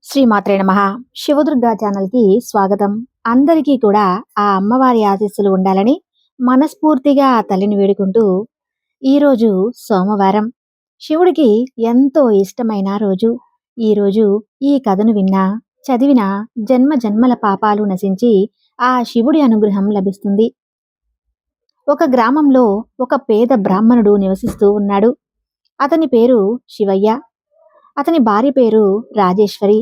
శ్రీమాత్రే నమః. శివదుర్గా ఛానల్కి స్వాగతం. అందరికీ కూడా ఆ అమ్మవారి ఆశీస్సులు ఉండాలని మనస్ఫూర్తిగా ఆ తల్లిని వేడుకుంటూ, ఈరోజు సోమవారం, శివుడికి ఎంతో ఇష్టమైన రోజు. ఈరోజు ఈ కథను విన్నా, చదివినా జన్మ జన్మల పాపాలు నశించి ఆ శివుడి అనుగ్రహం లభిస్తుంది. ఒక గ్రామంలో ఒక పేద బ్రాహ్మణుడు నివసిస్తూ ఉన్నాడు. అతని పేరు శివయ్య. అతని భార్య పేరు రాజేశ్వరి.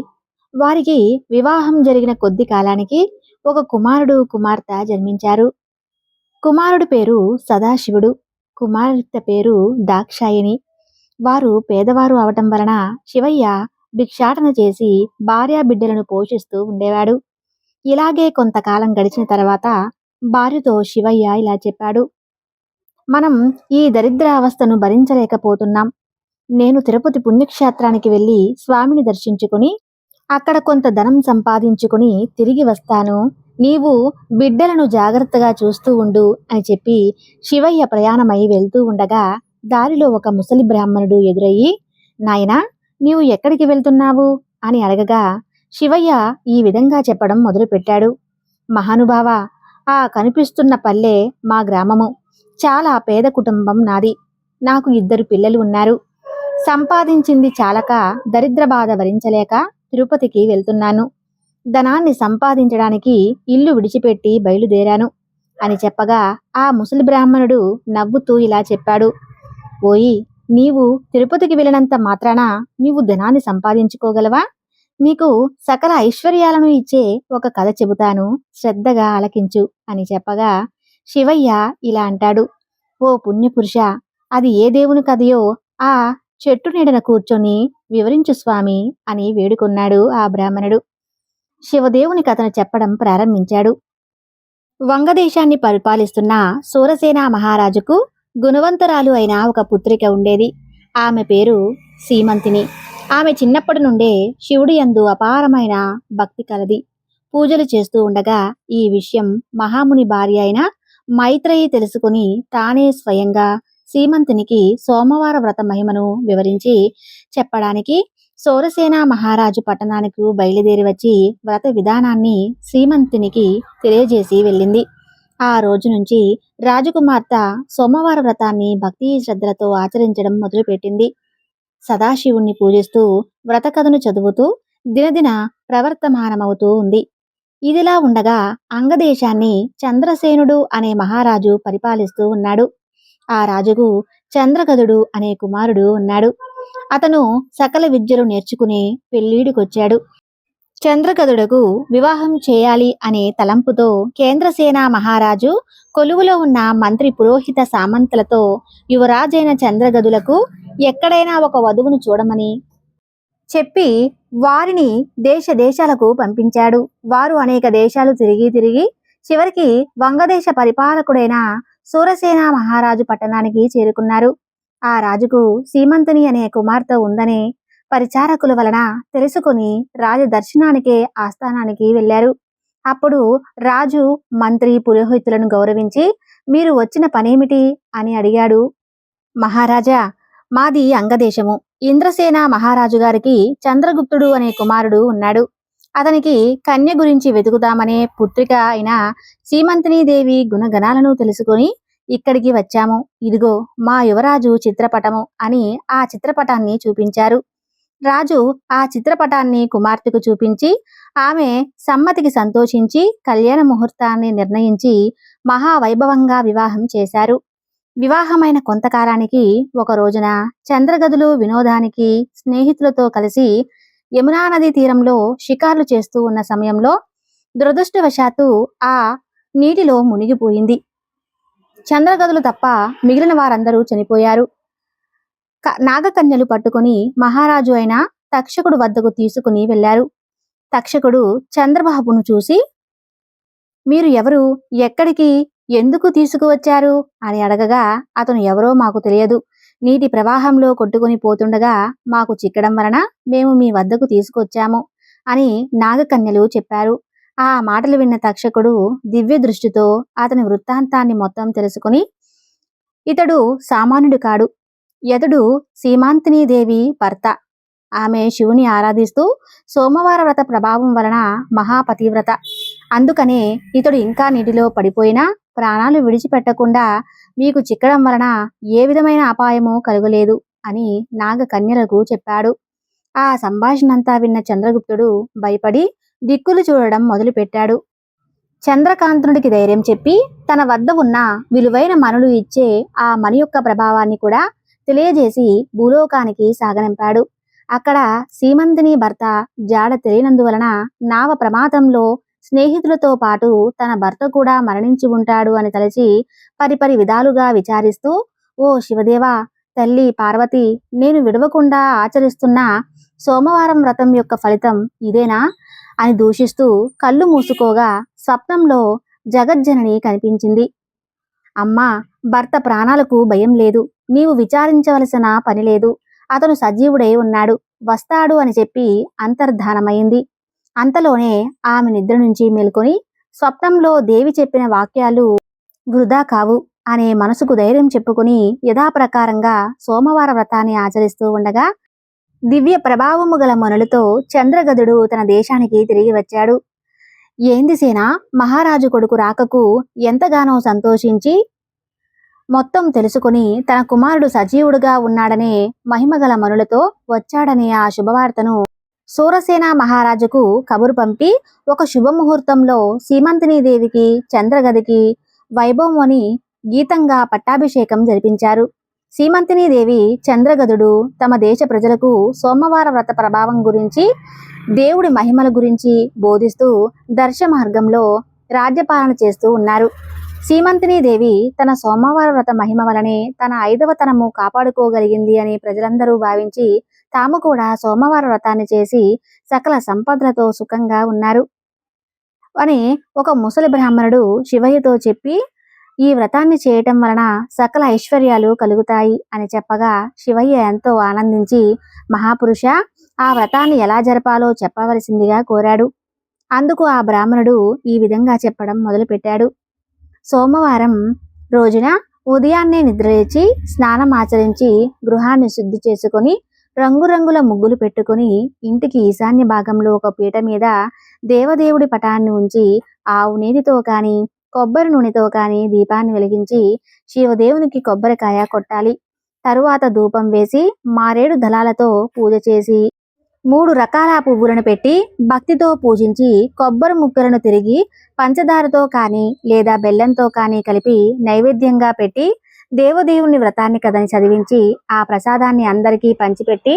వారికి వివాహం జరిగిన కొద్ది కాలానికి ఒక కుమారుడు కుమార్తె జన్మించారు. కుమారుడి పేరు సదాశివుడు, కుమార్తె పేరు దాక్షాయిని. వారు పేదవారు అవటం వలన శివయ్య భిక్షాటన చేసి భార్యా బిడ్డలను పోషిస్తూ ఉండేవాడు. ఇలాగే కొంతకాలం గడిచిన తర్వాత భార్యతో శివయ్య ఇలా చెప్పాడు: మనం ఈ దరిద్ర అవస్థను భరించలేకపోతున్నాం. నేను తిరుపతి పుణ్యక్షేత్రానికి వెళ్ళి స్వామిని దర్శించుకుని అక్కడ కొంత ధనం సంపాదించుకుని తిరిగి వస్తాను. నీవు బిడ్డలను జాగ్రత్తగా చూస్తూ ఉండు అని చెప్పి శివయ్య ప్రయాణమై వెళ్తూ ఉండగా దారిలో ఒక ముసలి బ్రాహ్మణుడు ఎదురయ్యి, నాయనా, నీవు ఎక్కడికి వెళ్తున్నావు అని అడగగా శివయ్య ఈ విధంగా చెప్పడం మొదలుపెట్టాడు: మహానుభావ, ఆ కనిపిస్తున్న పల్లె మా గ్రామము. చాలా పేద కుటుంబం నాది. నాకు 2 పిల్లలు ఉన్నారు. సంపాదించింది చాలక దరిద్ర బాధ భరించలేక తిరుపతికి వెళ్తున్నాను. ధనాన్ని సంపాదించడానికి ఇల్లు విడిచిపెట్టి బయలుదేరాను అని చెప్పగా ఆ ముసలి బ్రాహ్మణుడు నవ్వుతూ ఇలా చెప్పాడు: ఓయి, నీవు తిరుపతికి వెళ్ళినంత మాత్రాన నీవు ధనాన్ని సంపాదించుకోగలవా? నీకు సకల ఐశ్వర్యాలను ఇచ్చే ఒక కథ చెబుతాను, శ్రద్ధగా ఆలకించు అని చెప్పగా శివయ్య ఇలా అంటాడు: ఓ పుణ్యపురుష, అది ఏ దేవుని కథయో ఆ చెట్టు నీడన కూర్చొని వివరించు స్వామి అని వేడుకున్నాడు ఆ బ్రాహ్మణుడు. శివదేవుని కథను చెప్పడం ప్రారంభించాడు. వంగదేశాన్ని పరిపాలిస్తున్న సూరసేన మహారాజుకు గుణవంతురాలు అయిన ఒక పుత్రిక ఉండేది. ఆమె పేరు సీమంతిని. ఆమె చిన్నప్పటి నుండే శివుడి యందు అపారమైన భక్తి కలది. పూజలు చేస్తూ ఉండగా ఈ విషయం మహాముని భార్య అయిన మైత్రేయి తెలుసుకుని తానే స్వయంగా సీమంతునికి సోమవార వ్రత మహిమను వివరించి చెప్పడానికి సూరసేన మహారాజు పట్టణానికి బయలుదేరి వచ్చి వ్రత విధానాన్ని సీమంతునికి తెలియజేసి వెళ్ళింది. ఆ రోజు నుంచి రాజకుమార్తె సోమవార వ్రతాన్ని భక్తి శ్రద్ధలతో ఆచరించడం మొదలుపెట్టింది. సదాశివుణ్ణి పూజిస్తూ వ్రత కథను చదువుతూ దినదిన ప్రవర్తమానమవుతూ ఉంది. ఇదిలా ఉండగా అంగదేశాన్ని చంద్రసేనుడు అనే మహారాజు పరిపాలిస్తూ ఉన్నాడు. ఆ రాజుకు చంద్రగదుడు అనే కుమారుడు ఉన్నాడు. అతను సకల విద్యలు నేర్చుకుని పెళ్లిడికొచ్చాడు. చంద్రగదుడకు వివాహం చేయాలి అనే తలంపుతో కేంద్రసేన మహారాజు కొలువులో ఉన్న మంత్రి పురోహిత సామంతులతో యువరాజైన చంద్రగదులకు ఎక్కడైనా ఒక వధువును చూడమని చెప్పి వారిని దేశ దేశాలకు పంపించాడు. వారు అనేక దేశాలు తిరిగి చివరికి వంగదేశ పరిపాలకుడైన సూరసేన మహారాజు పట్టణానికి చేరుకున్నారు. ఆ రాజుకు సీమంతుని అనే కుమార్తె ఉందనే పరిచారకుల వలన తెలుసుకుని రాజదర్శనానికే ఆస్థానానికి వెళ్లారు. అప్పుడు రాజు మంత్రి పురోహితులను గౌరవించి, మీరు వచ్చిన పనేమిటి అని అడిగాడు. మహారాజా, మాది అంగదేశము. ఇంద్రసేన మహారాజు గారికి చంద్రగుప్తుడు అనే కుమారుడు ఉన్నాడు. అతనికి కన్య గురించి వెతుకుదామనే పుత్రిక అయిన సీమంతినీదేవి గుణగణాలను తెలుసుకొని ఇక్కడికి వచ్చాము. ఇదిగో మా యువరాజు చిత్రపటము అని ఆ చిత్రపటాన్ని చూపించారు. రాజు ఆ చిత్రపటాన్ని కుమార్తెకు చూపించి ఆమె సమ్మతికి సంతోషించి కళ్యాణ ముహూర్తాన్ని నిర్ణయించి మహావైభవంగా వివాహం చేశారు. వివాహమైన కొంతకాలానికి ఒక రోజున చంద్రగదులు వినోదానికి స్నేహితులతో కలిసి యమునా నది తీరంలో షికార్లు చేస్తూ ఉన్న సమయంలో దురదృష్టవశాత్తు ఆ నీటిలో మునిగిపోయింది. చంద్రగదులు తప్ప మిగిలిన వారందరూ చనిపోయారు. నాగకన్యలు పట్టుకుని మహారాజు అయిన తక్షకుడు వద్దకు తీసుకుని వెళ్లారు. తక్షకుడు చంద్రబాబును చూసి, మీరు ఎవరు, ఎక్కడికి, ఎందుకు తీసుకువచ్చారు అని అడగగా అతను ఎవరో మాకు తెలియదు. నీటి ప్రవాహంలో కొట్టుకుని పోతుండగా మాకు చిక్కడం వలన మేము మీ వద్దకు తీసుకొచ్చాము అని నాగకన్యలు చెప్పారు. ఆ మాటలు విన్న తక్షకుడు దివ్య దృష్టితో అతని వృత్తాంతాన్ని మొత్తం తెలుసుకుని, ఇతడు సామాన్యుడు కాడు, ఇతడు సీమంతినీదేవి భర్త. ఆమె శివుని ఆరాధిస్తూ సోమవార వ్రత ప్రభావం వలన మహాపతివ్రత. అందుకనే ఇతడు ఇంకా నీటిలో పడిపోయినా ప్రాణాలు విడిచిపెట్టకుండా మీకు చిక్కడం వలన ఏ విధమైన అపాయము కలుగలేదు అని నాగకన్యలకు చెప్పాడు. ఆ సంభాషణంతా విన్న చంద్రగుప్తుడు భయపడి దిక్కులు చూడడం మొదలుపెట్టాడు. చంద్రకాంతునికి ధైర్యం చెప్పి తన వద్ద ఉన్న విలువైన మణులు ఇచ్చే ఆ మణి యొక్క ప్రభావాన్ని కూడా తెలియజేసి భూలోకానికి సాగనంపాడు. అక్కడ సీమంతిని భర్త జాడ తెలియనందువలన నావ ప్రమాదంలో స్నేహితులతో పాటు తన భర్త కూడా మరణించి ఉంటాడు అని తలచి పరిపరి విధాలుగా విచారిస్తూ, ఓ శివదేవా, తల్లి పార్వతి, నేను విడవకుండా ఆచరిస్తున్న సోమవారం వ్రతం యొక్క ఫలితం ఇదేనా అని దూషిస్తూ కళ్ళు మూసుకోగా స్వప్నంలో జగజ్జనని కనిపించింది. అమ్మా, భర్త ప్రాణాలకు భయం లేదు, నీవు విచారించవలసిన పని లేదు, అతను సజీవుడై ఉన్నాడు, వస్తాడు అని చెప్పి అంతర్ధానమైంది. అంతలోనే ఆమె నిద్ర నుంచి మేల్కొని స్వప్నంలో దేవి చెప్పిన వాక్యాలు వృధా కావు అనే మనసుకు ధైర్యం చెప్పుకుని యథాప్రకారంగా సోమవార వ్రతాన్ని ఆచరిస్తూ ఉండగా దివ్య ప్రభావము గల మనులతో చంద్రగదుడు తన దేశానికి తిరిగి వచ్చాడు. ఏంది సేన, మహారాజు కొడుకు రాకకు ఎంతగానో సంతోషించి మొత్తం తెలుసుకుని తన కుమారుడు సజీవుడుగా ఉన్నాడనే మహిమగల మనులతో వచ్చాడనే ఆ శుభవార్తను సూరసేన మహారాజుకు కబురు పంపి ఒక శుభముహూర్తంలో సీమంతినీదేవికి చంద్రగదికి వైభవం అని గీతంగా పట్టాభిషేకం జరిపించారు. సీమంతినీదేవి చంద్రగదుడు తమ దేశ ప్రజలకు సోమవార వ్రత ప్రభావం గురించి, దేవుడి మహిమల గురించి బోధిస్తూ దర్శ మార్గంలో రాజ్యపాలన చేస్తూ ఉన్నారు. సీమంతినీదేవి తన సోమవార వ్రత మహిమ వలనే తన 5వ తనము కాపాడుకోగలిగింది అని ప్రజలందరూ భావించి తాము కూడా సోమవార వ్రతాన్ని చేసి సకల సంపదలతో సుఖంగా ఉన్నారు అని ఒక ముసలి బ్రాహ్మణుడు శివయ్యతో చెప్పి, ఈ వ్రతాన్ని చేయటం వలన సకల ఐశ్వర్యాలు కలుగుతాయి అని చెప్పగా శివయ్య ఎంతో ఆనందించి, మహాపురుష, ఆ వ్రతాన్ని ఎలా జరపాలో చెప్పవలసిందిగా కోరాడు. అందుకు ఆ బ్రాహ్మణుడు ఈ విధంగా చెప్పడం మొదలుపెట్టాడు. సోమవారం రోజున ఉదయాన్నే నిద్రలేచి స్నానం ఆచరించి గృహాన్ని శుద్ధి చేసుకొని రంగురంగుల ముగ్గులు పెట్టుకుని ఇంటికి ఈశాన్య భాగంలో ఒక పీట మీద దేవదేవుడి పటాన్ని ఉంచి ఆవు నీటితో కాని కొబ్బరి నూనెతో కాని దీపాన్ని వెలిగించి శివదేవునికి కొబ్బరికాయ కొట్టాలి. తరువాత ధూపం వేసి మారేడు దళాలతో పూజ చేసి 3 రకాల పువ్వులను పెట్టి భక్తితో పూజించి కొబ్బరి ముక్కలను తిరిగి పంచదారతో కానీ లేదా బెల్లంతో కానీ కలిపి నైవేద్యంగా పెట్టి దేవదేవుని వ్రతాన్ని కథని చదివించి ఆ ప్రసాదాన్ని అందరికీ పంచిపెట్టి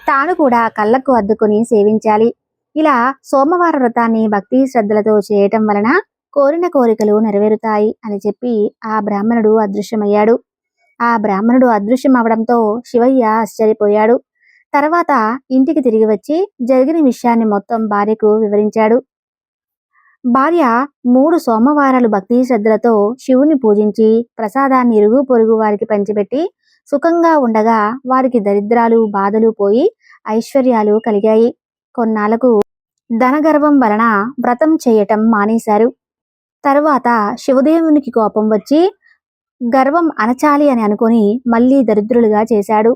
తాను కూడా కళ్ళకు అద్దుకుని సేవించాలి. ఇలా సోమవార వ్రతాన్ని భక్తి శ్రద్ధలతో చేయటం వలన కోరిన కోరికలు నెరవేరుతాయి అని చెప్పి ఆ బ్రాహ్మణుడు అదృశ్యమయ్యాడు. ఆ బ్రాహ్మణుడు అదృశ్యం అవడంతో శివయ్య ఆశ్చర్యపోయాడు. తర్వాత ఇంటికి తిరిగి వచ్చి జరిగిన విషయాన్ని మొత్తం భార్యకు వివరించాడు. భార్య 3 సోమవారాలు భక్తి శ్రద్ధలతో శివుని పూజించి ప్రసాదాన్ని ఇరుగు పొరుగు వారికి పంచిపెట్టి సుఖంగా ఉండగా వారికి దరిద్రాలు బాధలు పోయి ఐశ్వర్యాలు కలిగాయి. కొన్నాళ్లకు ధనగర్వం వలన వ్రతం చేయటం మానేశారు. తరువాత శివదేవునికి కోపం వచ్చి గర్వం అణచాలి అని అనుకుని మళ్ళీ దరిద్రులుగా చేశాడు.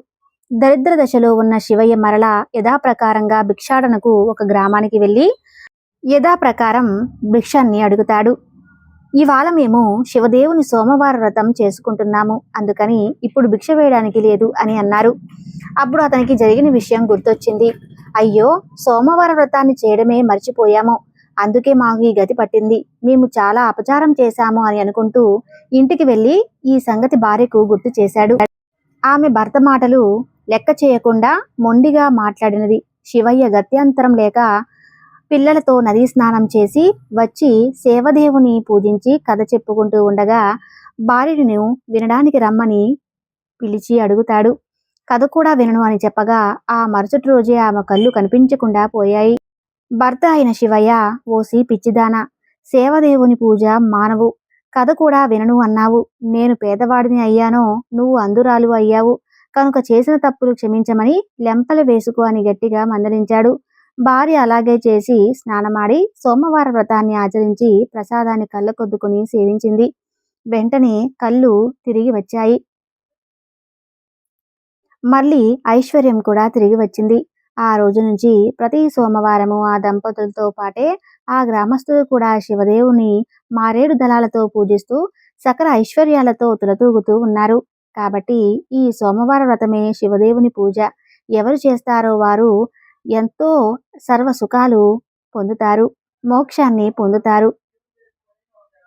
దరిద్ర దశలో ఉన్న శివయ్య మరలా యథాప్రకారంగా భిక్షాటనకు ఒక గ్రామానికి వెళ్ళి యథాప్రకారం భిక్షాన్ని అడుగుతాడు. ఇవాళ మేము శివదేవుని సోమవార వ్రతం చేసుకుంటున్నాము, అందుకని ఇప్పుడు భిక్ష వేయడానికి లేదు అని అన్నారు. అప్పుడు అతనికి జరిగిన విషయం గుర్తొచ్చింది. అయ్యో, సోమవార వ్రతాన్ని చేయడమే మర్చిపోయాము, అందుకే మాకు ఈ గతి పట్టింది, మేము చాలా అపచారం చేశాము అని అనుకుంటూ ఇంటికి వెళ్ళి ఈ సంగతి భార్యకు గుర్తు చేశాడు. ఆమె భర్త మాటలు లెక్క చేయకుండా మొండిగా మాట్లాడినది. శివయ్య గత్యంతరం లేక పిల్లలతో నదీ స్నానం చేసి వచ్చి సేవదేవుని పూజించి కథ చెప్పుకుంటూ ఉండగా భార్యను వినడానికి రమ్మని పిలిచి అడుగుతాడు. కథ కూడా వినను అని చెప్పగా ఆ మరుసటి రోజే ఆమె కళ్ళు కనిపించకుండా పోయాయి. భర్త అయిన శివయ్య, ఓసి పిచ్చిదానా, సేవదేవుని పూజ మానవు, కథ కూడా వినను అన్నావు, నేను పేదవాడిని అయ్యానో, నువ్వు అందురాలు అయ్యావు, కనుక చేసిన తప్పులు క్షమించమని లెంపలు వేసుకో అని గట్టిగా మందలించాడు. భార్య అలాగే చేసి స్నానమాడి సోమవార వ్రతాన్ని ఆచరించి ప్రసాదాన్ని కళ్ళకొద్దుకుని సేవించింది. వెంటనే కళ్ళు తిరిగి వచ్చాయి. మళ్ళీ ఐశ్వర్యం కూడా తిరిగి వచ్చింది. ఆ రోజు నుంచి ప్రతి సోమవారము ఆ దంపతులతో పాటే ఆ గ్రామస్తులు కూడా శివదేవుని మారేడు దళాలతో పూజిస్తూ సకల ఐశ్వర్యాలతో తులతూగుతూ ఉన్నారు. కాబట్టి ఈ సోమవార వ్రతమే శివదేవుని పూజ ఎవరు చేస్తారో వారు ఎంతో సర్వ సుఖాలు పొందుతారు, మోక్షాన్ని పొందుతారు.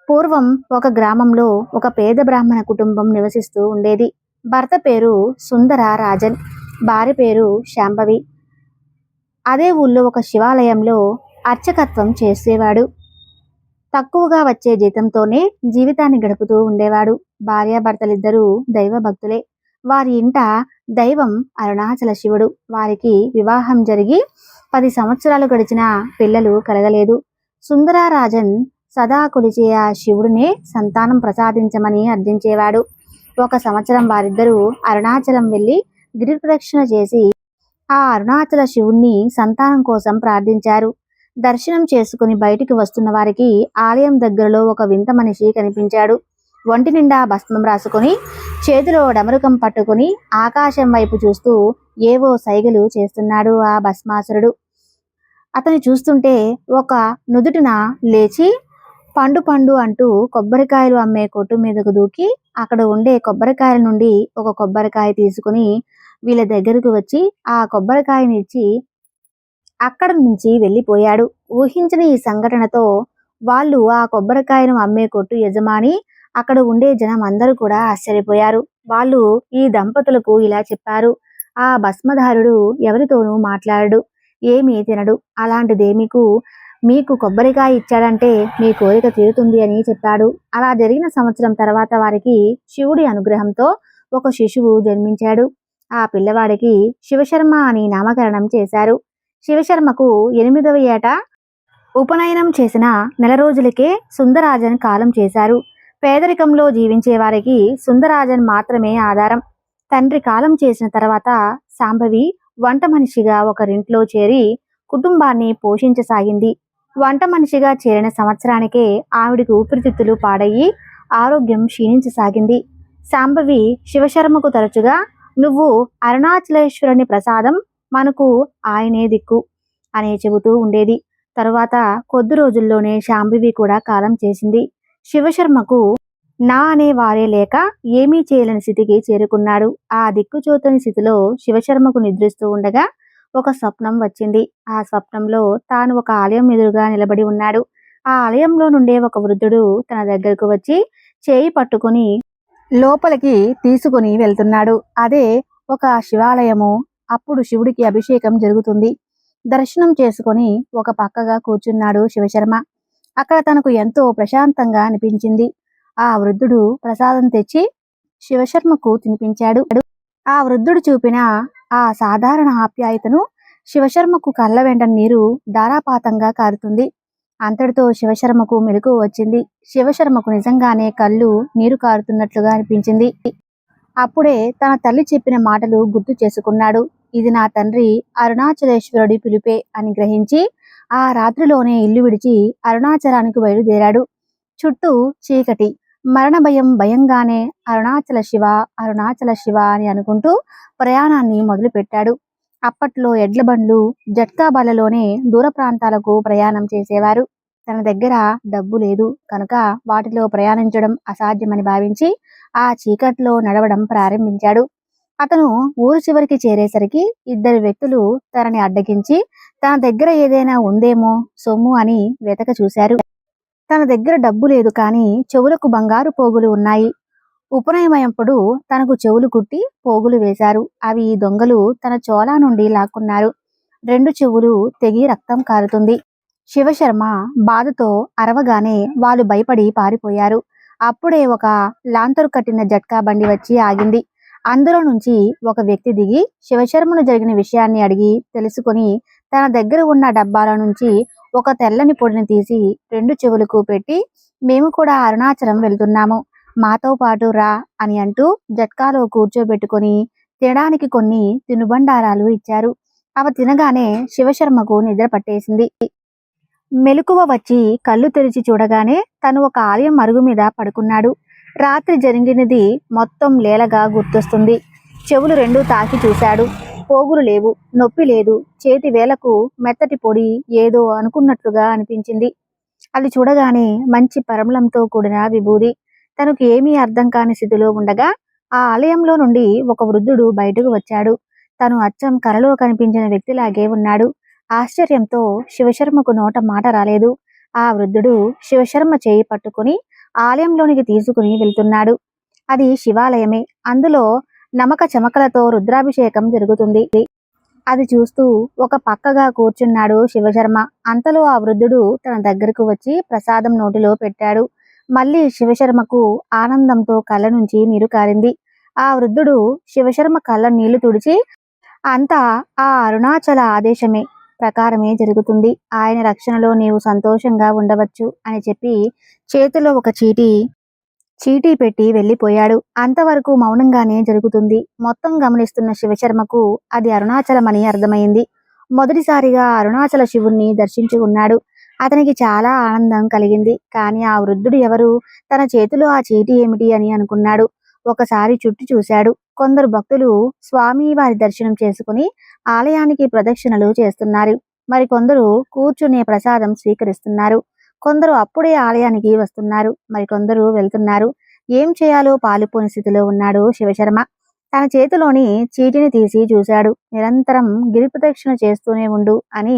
పూర్వం ఒక గ్రామంలో ఒక పేద బ్రాహ్మణ కుటుంబం నివసిస్తూ ఉండేది. భర్త పేరు సుందర రాజన్, భార్య పేరు శాంభవి. అదే ఊళ్ళో ఒక శివాలయంలో అర్చకత్వం చేసేవాడు. తక్కువగా వచ్చే జీతంతోనే జీవితాన్ని గడుపుతూ ఉండేవాడు. భార్యాభర్తలిద్దరూ దైవ భక్తులే. వారి ఇంట దైవం అరుణాచల శివుడు. వారికి వివాహం జరిగి 10 సంవత్సరాలు గడిచినా పిల్లలు కలగలేదు. సుందరరాజన్ సదా కొలిచే ఆ శివుడినే సంతానం ప్రసాదించమని అర్థించేవాడు. ఒక సంవత్సరం వారిద్దరూ అరుణాచలం వెళ్ళి గిరి ప్రదక్షిణ చేసి ఆ అరుణాచల శివుణ్ణి సంతానం కోసం ప్రార్థించారు. దర్శనం చేసుకుని బయటికి వస్తున్న వారికి ఆలయం దగ్గరలో ఒక వింత మనిషి కనిపించాడు. ఒంటి నిండా భస్మం రాసుకొని చేతిలో డమరుకం పట్టుకుని ఆకాశం వైపు చూస్తూ ఏవో సైగలు చేస్తున్నాడు ఆ భస్మాసురుడు. అతని చూస్తుంటే ఒక నుదుటిన లేచి పండు పండు అంటూ కొబ్బరికాయలు అమ్మే కొట్టు మీదకు దూకి అక్కడ ఉండే కొబ్బరికాయల నుండి ఒక కొబ్బరికాయ తీసుకుని వీళ్ళ దగ్గరకు వచ్చి ఆ కొబ్బరికాయని ఇచ్చి అక్కడ నుంచి వెళ్ళిపోయాడు. ఊహించిన ఈ సంఘటనతో వాళ్ళు ఆ కొబ్బరికాయను అమ్మే కొట్టు యజమాని అక్కడ ఉండే జనం అందరూ కూడా ఆశ్చర్యపోయారు. వాళ్ళు ఈ దంపతులకు ఇలా చెప్పారు, ఆ భస్మధారుడు ఎవరితోనూ మాట్లాడడు, ఏమీ తినడు, అలాంటిదే మీకు కొబ్బరికాయ ఇచ్చాడంటే మీ కోరిక తీరుతుంది అని చెప్పాడు. అలా జరిగిన సంవత్సరం తర్వాత వారికి శివుడి అనుగ్రహంతో ఒక శిశువు జన్మించాడు. ఆ పిల్లవాడికి శివశర్మ అని నామకరణం చేశారు. శివశర్మకు 8వ ఏట ఉపనయనం చేసిన నెల రోజులకే సుందరరాజన్ కాలం చేశారు. పేదరికంలో జీవించే వారికి సుందరరాజన్ మాత్రమే ఆధారం. తండ్రి కాలం చేసిన తర్వాత శాంభవి వంట మనిషిగా ఒకరింట్లో చేరి కుటుంబాన్ని పోషించసాగింది. వంట మనిషిగా చేరిన సంవత్సరానికే ఆవిడికి ఊపిరితిత్తులు పాడయి ఆరోగ్యం క్షీణించసాగింది. శాంభవి శివశర్మకు తరచుగా, నువ్వు అరుణాచలేశ్వరుని ప్రసాదం, మనకు ఆయనే దిక్కు అని చెబుతూ ఉండేది. తరువాత కొద్ది రోజుల్లోనే శాంభవి కూడా కాలం చేసింది. శివశర్మకు నా అనే వారే లేక ఏమీ చేయలేని స్థితికి చేరుకున్నాడు. ఆ దిక్కుచోతని స్థితిలో శివశర్మకు నిద్రిస్తూ ఉండగా ఒక స్వప్నం వచ్చింది. ఆ స్వప్నంలో తాను ఒక ఆలయం ఎదురుగా నిలబడి ఉన్నాడు. ఆ ఆలయంలో నుండే ఒక వృద్ధుడు తన దగ్గరకు వచ్చి చేయి పట్టుకుని లోపలికి తీసుకుని వెళ్తున్నాడు. అదే ఒక శివాలయము. అప్పుడు శివుడికి అభిషేకం జరుగుతుంది. దర్శనం చేసుకొని ఒక పక్కగా కూర్చున్నాడు శివశర్మ. అక్కడ తనకు ఎంతో ప్రశాంతంగా అనిపించింది. ఆ వృద్ధుడు ప్రసాదం తెచ్చి శివశర్మకు తినిపించాడు. ఆ వృద్ధుడు చూపిన ఆ సాధారణ ఆప్యాయతను శివశర్మకు కళ్ళ వెంట నీరు ధారాపాతంగా కారుతుంది. అంతటితో శివశర్మకు మెలకువ వచ్చింది. శివశర్మకు నిజంగానే కళ్ళు నీరు కారుతున్నట్లుగా అనిపించింది. అప్పుడే తన తల్లి చెప్పిన మాటలు గుర్తు చేసుకున్నాడు. ఇది నా తండ్రి అరుణాచలేశ్వరుడి పిలుపే అని గ్రహించి ఆ రాత్రిలోనే ఇల్లు విడిచి అరుణాచలానికి బయలుదేరాడు. చుట్టూ చీకటి, మరణ భయంగానే అరుణాచల శివ, అరుణాచల శివ అని అనుకుంటూ ప్రయాణాన్ని మొదలుపెట్టాడు. అప్పట్లో ఎడ్ల బండ్లు, జట్కా బళ్ళలోనే దూర ప్రాంతాలకు ప్రయాణం చేసేవారు. తన దగ్గర డబ్బు లేదు కనుక వాటిలో ప్రయాణించడం అసాధ్యమని భావించి ఆ చీకట్లో నడవడం ప్రారంభించాడు. అతను ఊరు చివరికి చేరేసరికి 2 వ్యక్తులు తనని అడ్డగించి తన దగ్గర ఏదైనా ఉందేమో సొమ్ము అని వెతక చూశారు. తన దగ్గర డబ్బు లేదు, కానీ చెవులకు బంగారు పోగులు ఉన్నాయి. ఉపనయనమైనప్పుడు తనకు చెవులు కుట్టి పోగులు వేశారు. అవి దొంగలు తన చోళా నుండి లాక్కున్నారు. 2 చెవులు తెగి రక్తం కారుతుంది. శివశర్మ బాధతో అరవగానే వాళ్ళు భయపడి పారిపోయారు. అప్పుడే ఒక లాంతరు కట్టిన జట్కా బండి వచ్చి ఆగింది. అందులో నుంచి ఒక వ్యక్తి దిగి శివశర్మను జరిగిన విషయాన్ని అడిగి తెలుసుకొని తన దగ్గర ఉన్న డబ్బాల నుంచి ఒక తెల్లని పొడిని తీసి 2 చెవులకు పెట్టి, మేము కూడా అరుణాచలం వెళ్తున్నాము, మాతో పాటు రా అని అంటూ జట్కాలో కూర్చోబెట్టుకొని తినడానికి కొన్ని తినుబండారాలు ఇచ్చారు. అవి తినగానే శివశర్మకు నిద్ర పట్టేసింది. మెలకువ వచ్చి కళ్ళు తెరిచి చూడగానే తను ఒక ఆలయం అరుగు మీద పడుకున్నాడు. రాత్రి జరిగినది మొత్తం లీలగా గుర్తొస్తుంది. చెవులు 2 తాకి చూశాడు. పోగులు లేవు, నొప్పి లేదు. చేతి వేలకు మెత్తటి పొడి ఏదో అనుకున్నట్లుగా అనిపించింది. అది చూడగానే మంచి పరిమళంతో కూడిన విభూది. తనకు ఏమీ అర్థం కాని స్థితిలో ఉండగా ఆ ఆలయంలో నుండి ఒక వృద్ధుడు బయటకు వచ్చాడు. తను అచ్చం కలలో కనిపించిన వ్యక్తిలాగే ఉన్నాడు. ఆశ్చర్యంతో శివశర్మకు నోట మాట రాలేదు. ఆ వృద్ధుడు శివశర్మ చేయి పట్టుకుని ఆలయంలోనికి తీసుకుని వెళ్తున్నాడు. అది శివాలయమే. అందులో నమక చమకలతో రుద్రాభిషేకం జరుగుతుంది. అది చూస్తూ ఒక పక్కగా కూర్చున్నాడు శివశర్మ. అంతలో ఆ వృద్ధుడు తన దగ్గరకు వచ్చి ప్రసాదం నోటిలో పెట్టాడు. మళ్ళీ శివశర్మకు ఆనందంతో కళ్ళ నుంచి నీరు కారింది. ఆ వృద్ధుడు శివశర్మ కళ్ళ నీళ్లు తుడిచి, అంతా ఆ అరుణాచల ఆదేశమే ప్రకారమే జరుగుతుంది. ఆయన రక్షణలో నీవు సంతోషంగా ఉండవచ్చు అని చెప్పి చేతిలో ఒక చీటీ పెట్టి వెళ్ళిపోయాడు. అంతవరకు మౌనంగానే జరుగుతుంది. మొత్తం గమనిస్తున్న శివశర్మకు అది అరుణాచలమని అర్థమైంది. మొదటిసారిగా అరుణాచల శివుణ్ణి దర్శించుకున్నాడు. అతనికి చాలా ఆనందం కలిగింది. కానీ ఆ వృద్ధుడు ఎవరు, తన చేతిలో ఆ చీటీ ఏమిటి అని అనుకున్నాడు. ఒకసారి చుట్టూ చూశాడు. కొందరు భక్తులు స్వామి వారి దర్శనం చేసుకుని ఆలయానికి ప్రదక్షిణలు చేస్తున్నారు. మరికొందరు కూర్చునే ప్రసాదం స్వీకరిస్తున్నారు. కొందరు అప్పుడే ఆలయానికి వస్తున్నారు. మరికొందరు వెళ్తున్నారు. ఏం చేయాలో పాలుపోని స్థితిలో ఉన్నాడు శివశర్మ. తన చేతిలోని చీటిని తీసి చూశాడు. నిరంతరం గిరి ప్రదక్షిణ చేస్తూనే ఉండు అని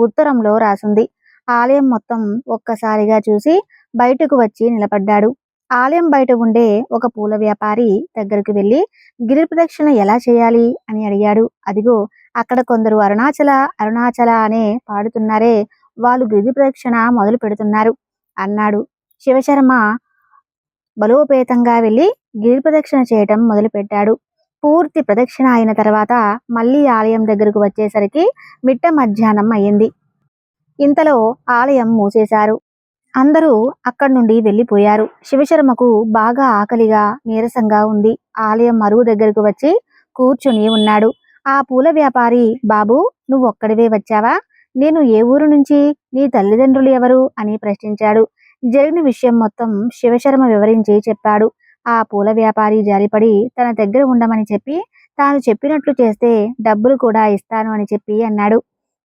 ఉత్తరంలో రాసుంది. ఆలయం మొత్తం ఒక్కసారిగా చూసి బయటకు వచ్చి నిలబడ్డాడు. ఆలయం బయట ఉండే ఒక పూల వ్యాపారి దగ్గరకు వెళ్ళి గిరి ప్రదక్షిణ ఎలా చేయాలి అని అడిగాడు. అదిగో అక్కడ కొందరు అరుణాచల అరుణాచల అనే పాడుతున్నారే, వాళ్ళు గిరి ప్రదక్షిణ మొదలు పెడుతున్నారు అన్నాడు. శివశర్మ బలోపేతంగా వెళ్ళి గిరి ప్రదక్షిణ చేయటం మొదలుపెట్టాడు. పూర్తి ప్రదక్షిణ అయిన తర్వాత మళ్ళీ ఆలయం దగ్గరకు వచ్చేసరికి మిట్ట మధ్యాహ్నం అయ్యింది. ఇంతలో ఆలయం మూసేశారు. అందరూ అక్కడి నుండి వెళ్ళిపోయారు. శివశర్మకు బాగా ఆకలిగా నీరసంగా ఉంది. ఆలయం అరుగు దగ్గరకు వచ్చి కూర్చుని ఉన్నాడు. ఆ పూల వ్యాపారి, బాబు నువ్వు ఒక్కడివే వచ్చావా? నేను ఏ ఊరు నుంచి, నీ తల్లిదండ్రులు ఎవరు అని ప్రశ్నించాడు. జరిగిన విషయం మొత్తం శివశర్మ వివరించి చెప్పాడు. ఆ పూల వ్యాపారి జాలిపడి తన దగ్గర ఉండమని చెప్పి, తాను చెప్పినట్లు చేస్తే డబ్బులు కూడా ఇస్తాను అని చెప్పి అన్నాడు.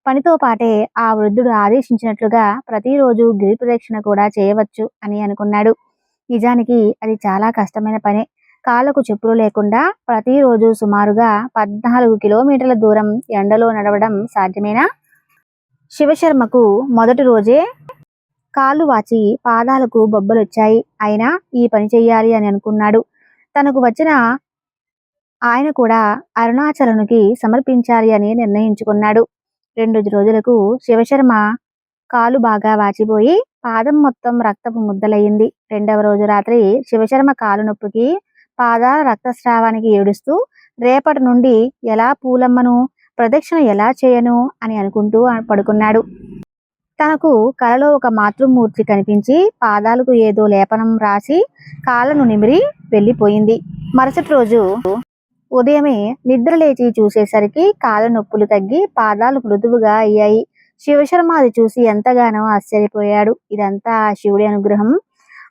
పనితో పాటే ఆ వృద్ధుడు ఆదేశించినట్లుగా ప్రతిరోజు గిరి ప్రదక్షిణ కూడా చేయవచ్చు అని అనుకున్నాడు. నిజానికి అది చాలా కష్టమైన పనే. కాళ్ళకు చెప్పులు లేకుండా ప్రతిరోజు సుమారుగా 14 కిలోమీటర్ల దూరం ఎండలో నడవడం సాధ్యమేనా? శివశర్మకు మొదటి రోజే కాళ్ళు వాచి పాదాలకు బొబ్బలొచ్చాయి. అయినా ఈ పని చెయ్యాలి అని అనుకున్నాడు. తనకు వచ్చిన ఆయన కూడా అరుణాచలునికి సమర్పించాలి అని నిర్ణయించుకున్నాడు. 2 రోజులకు శివశర్మ కాలు బాగా వాచిపోయి పాదం మొత్తం రక్తపు ముద్దలయ్యింది. 2వ రోజు రాత్రి శివశర్మ కాలు నొప్పికి పాదాల రక్తస్రావానికి ఏడుస్తూ రేపటి నుండి ఎలా పూలమ్మను, ప్రదక్షిణ ఎలా చేయను అని అనుకుంటూ పడుకున్నాడు. తనకు కలలో ఒక మాతృమూర్తి కనిపించి పాదాలకు ఏదో లేపనం రాసి కాళ్ళను నిమిరి వెళ్ళిపోయింది. మరుసటి రోజు ఉదయమే నిద్ర లేచి చూసేసరికి కాళ్ళ నొప్పులు తగ్గి పాదాలు మృదువుగా అయ్యాయి. శివశర్మ అది చూసి ఎంతగానో ఆశ్చర్యపోయాడు. ఇదంతా శివుడి అనుగ్రహం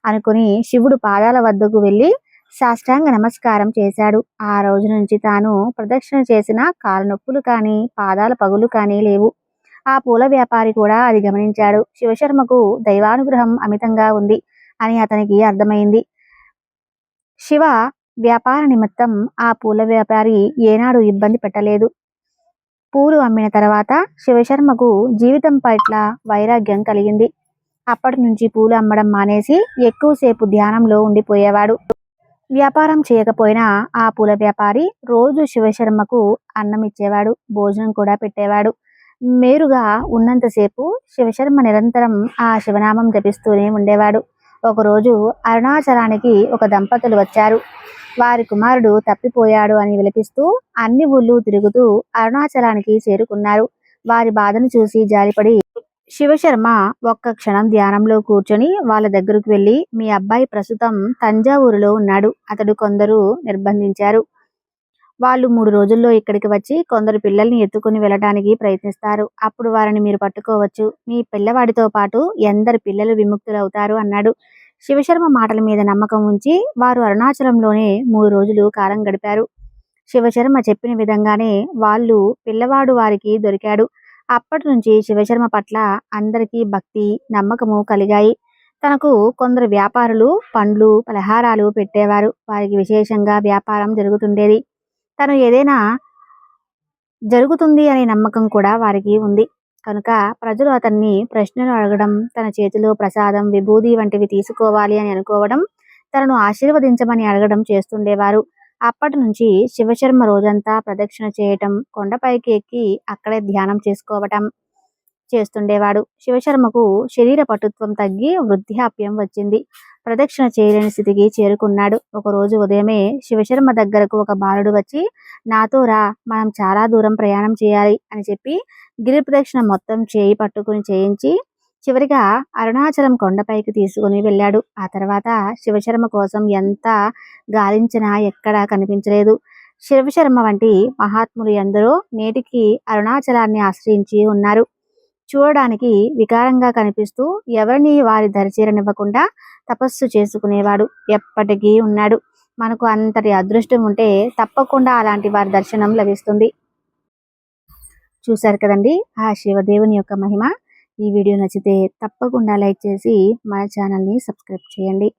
అనుకుని శివుడు పాదాల వద్దకు వెళ్ళి సాష్టాంగ నమస్కారం చేశాడు. ఆ రోజు నుంచి తాను ప్రదక్షిణ చేసిన కాళ్ళ నొప్పులు కానీ పాదాల పగులు కానీ లేవు. ఆ పూల వ్యాపారి కూడా అది గమనించాడు. శివశర్మకు దైవానుగ్రహం అమితంగా ఉంది అని అతనికి అర్థమైంది. శివ వ్యాపార నిమిత్తం ఆ పూల వ్యాపారి ఏనాడు ఇబ్బంది పెట్టలేదు. పూలు అమ్మిన తర్వాత శివశర్మకు జీవితం పట్ల వైరాగ్యం కలిగింది. అప్పటి నుంచి పూలు అమ్మడం మానేసి ఎక్కువసేపు ధ్యానంలో ఉండిపోయేవాడు. వ్యాపారం చేయకపోయినా ఆ పూల వ్యాపారి రోజు శివశర్మకు అన్నం ఇచ్చేవాడు, భోజనం కూడా పెట్టేవాడు. మేరుగా ఉన్నంతసేపు శివశర్మ నిరంతరం ఆ శివనామం జపిస్తూనే ఉండేవాడు. ఒకరోజు అరుణాచలానికి ఒక దంపతులు వచ్చారు. వారి కుమారుడు తప్పిపోయాడు అని విలపిస్తూ అన్ని ఊళ్ళు తిరుగుతూ అరుణాచలానికి చేరుకున్నారు. వారి బాధను చూసి జాలిపడి శివశర్మ ఒక్క క్షణం ధ్యానంలో కూర్చొని వాళ్ళ దగ్గరకు వెళ్ళి, మీ అబ్బాయి ప్రస్తుతం తంజావూరులో ఉన్నాడు. అతడు కొందరు నిర్బంధించారు. వాళ్ళు 3 రోజుల్లో ఇక్కడికి వచ్చి కొందరు పిల్లల్ని ఎత్తుకుని వెళ్ళడానికి ప్రయత్నిస్తారు. అప్పుడు వారిని మీరు పట్టుకోవచ్చు. మీ పిల్లవాడితో పాటు ఎందరు పిల్లలు విముక్తులవుతారు అన్నాడు. శివశర్మ మాటల మీద నమ్మకం ఉంచి వారు అరుణాచలంలోనే 3 రోజులు కాలం గడిపారు. శివశర్మ చెప్పిన విధంగానే వాళ్ళు పిల్లవాడు వారికి దొరికాడు. అప్పటి నుంచి శివశర్మ పట్ల అందరికీ భక్తి, నమ్మకము కలిగాయి. తనకు కొందరు వ్యాపారులు పండ్లు, పలహారాలు పెట్టేవారు. వారికి విశేషంగా వ్యాపారం జరుగుతుండేది. తను ఏదైనా జరుగుతుంది అనే నమ్మకం కూడా వారికి ఉంది. కనుక ప్రజలు అతన్ని ప్రశ్నలు అడగడం, తన చేతిలో ప్రసాదం, విభూది వంటివి తీసుకోవాలి అని అనుకోవడం, తనను ఆశీర్వదించమని అడగడం చేస్తుండేవారు. అప్పటి నుంచి శివశర్మ రోజంతా ప్రదక్షిణ చేయటం, కొండపైకి ఎక్కి అక్కడే ధ్యానం చేసుకోవటం చేస్తుండేవాడు. శివశర్మకు శరీర పటుత్వం తగ్గి వృద్ధాప్యం వచ్చింది. ప్రదక్షిణ చేయలేని స్థితికి చేరుకున్నాడు. ఒకరోజు ఉదయమే శివశర్మ దగ్గరకు ఒక బాలుడు వచ్చి, నాతో రా, మనం చాలా దూరం ప్రయాణం చేయాలి అని చెప్పి గిరి ప్రదక్షిణ మొత్తం చేయి పట్టుకుని చేయించి చివరిగా అరుణాచలం కొండపైకి తీసుకుని వెళ్ళాడు. ఆ తర్వాత శివశర్మ కోసం ఎంత గాలించినా ఎక్కడా కనిపించలేదు. శివశర్మ వంటి మహాత్ములు ఎందరో నేటికి అరుణాచలాన్ని ఆశ్రయించి ఉన్నారు. చూడడానికి వికారంగా కనిపిస్తూ ఎవరిని వారి దరిచేరనివ్వకుండా తపస్సు చేసుకునేవాడు ఎప్పటికీ ఉన్నాడు. మనకు అంతటి అదృష్టం ఉంటే తప్పకుండా అలాంటి వారి దర్శనం లభిస్తుంది. చూశారు కదండి ఆ శివదేవుని యొక్క మహిమ. ఈ వీడియో నచ్చితే తప్పకుండా లైక్ చేసి మన ఛానల్ని సబ్స్క్రైబ్ చేయండి.